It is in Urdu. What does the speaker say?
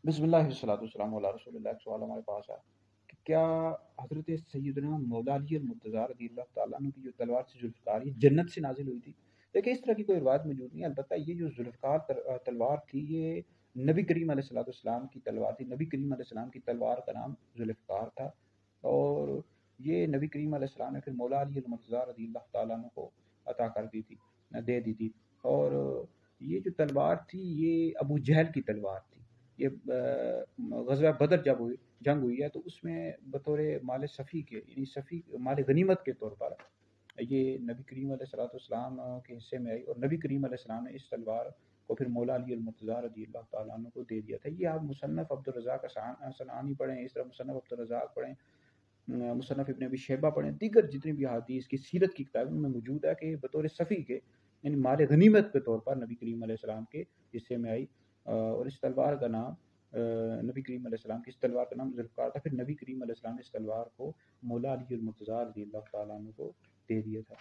بسم اللہ والصلاۃ والسلام علی رسول اللہ۔ ایک سوال ہمارے پاس ہے کہ کیا حضرت سیدنا مولا علی المرتضیٰ رضی اللہ تعالیٰ عنہ کی جو تلوار سے ذوالفقار یہ جنت سے نازل ہوئی تھی؟ دیکھیں اس طرح کی کوئی روایت موجود نہیں ہے، البتہ یہ جو ذوالفقار تلوار تھی یہ نبی کریم علیہ الصلوۃ والسلام کی تلوار تھی۔ نبی کریم علیہ السلام کی تلوار کا نام ذوالفقار تھا، اور یہ نبی کریم علیہ السلام نے پھر مولا علی المرتضیٰ رضی اللہ تعالیٰ عنہ کو عطا کر دی تھی، دے دی تھی۔ اور یہ جو تلوار تھی یہ ابو جہل کی تلوار تھی۔ یہ غزوہ بدر جب جنگ ہوئی ہے تو اس میں بطور مال صفی کے، یعنی صفی مال غنیمت کے طور پر یہ نبی کریم علیہ الصلوۃ والسلام کے حصے میں آئی، اور نبی کریم علیہ السلام نے اس تلوار کو پھر مولا علی المرتضیٰ رضی اللہ تعالیٰ عنہ کو دے دیا تھا۔ یہ آپ مصنف عبدالرزاق صنعانی پڑھیں، اس طرح مصنف عبدالرزاق پڑھیں، مصنف ابن ابی شیبہ پڑھیں، دیگر جتنی بھی حدیث کی سیرت کی کتابوں میں موجود ہے کہ بطور صفی کے، یعنی مال غنیمت کے طور پر نبی کریم علیہ السلام کے حصے میں آئی، اور اس تلوار کا نام نبی کریم علیہ السلام کی اس تلوار کا نام ذوالفقار تھا۔ پھر نبی کریم علیہ السلام نے اس تلوار کو مولا علی المرتضیٰ رضی اللہ تعالیٰ عنہ کو دے دیا تھا۔